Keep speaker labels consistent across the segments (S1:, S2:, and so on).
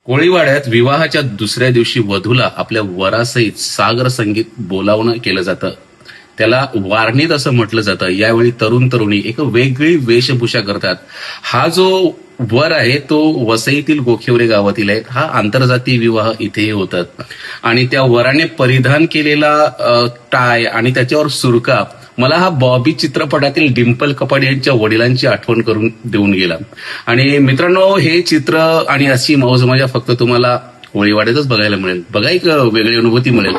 S1: कोळीवाड्यात विवाहाच्या दुसऱ्या दिवशी वधूला आपल्या वरासहित सागर संगीत बोलावणं केलं जातं. त्याला वारणीत असं म्हटलं जातं. यावेळी तरुण तरुणी एक वेगळी वेशभूषा करतात. हा जो वर आहे तो वसईतील गोखेवरे गावातील आहे. हा आंतरजातीय विवाह इथेही होतात आणि त्या वराने परिधान केलेला टाय आणि त्याच्यावर सुरका मला हा बॉबी चित्रपटातील डिंपल कपाडिया यांच्या वडिलांची आठवण करून देऊन गेला. आणि मित्रांनो, हे चित्र आणि अशी मौज मजा फक्त तुम्हाला कोळीवाड्यातच बघायला मिळेल. बघा, एक वेगळी अनुभूती मिळेल.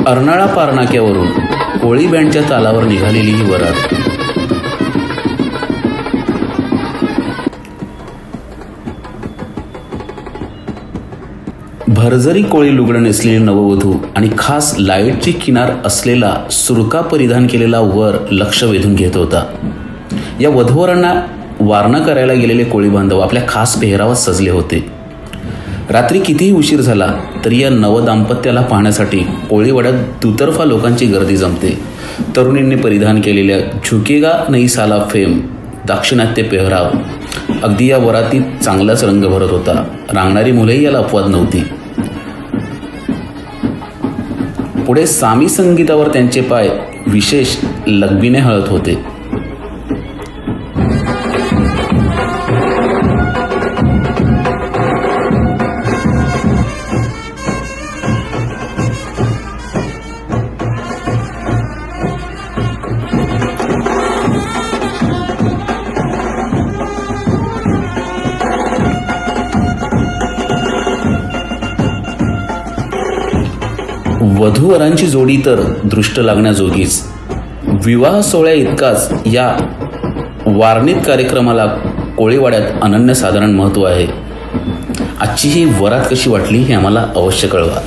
S2: अर्नाळा पार नाक्यावरून कोळी बँडच्या तालावर निघालेली ही वरात भरजरी कोळी लुगडं नेसलेली नववधू आणि खास लाईटची किनार असलेला सुरका परिधान केलेला वर लक्ष वेधून घेत होता. या वधूवरांना वारणा करायला गेलेले कोळी बांधव आपल्या खास पेहरावात सजले होते. रात्री कितीही उशीर झाला तरी या नवदाम्पत्याला पाहण्यासाठी कोळीवाड्यात दुतर्फा लोकांची गर्दी जमते. तरुणींनी परिधान केलेल्या झुकेगा नहीं साला फेम दाक्षिणात्य पेहराव अगदी या वरातीत चांगलाच रंग भरत होता. रांगणारी मुलेही याला अपवाद नव्हती. पुढे सामी संगीतावर त्यांचे पाय विशेष लगबीने हळत होते. वधूवरांची जोडी तर दृष्ट लागण्याजोगीच. विवाह सोहळ्या इतकाच या वारणीत कार्यक्रमाला कोळीवाड्यात अनन्यसाधारण महत्त्व आहे. आजची ही वरात कशी वाटली हे आम्हाला अवश्य कळवा.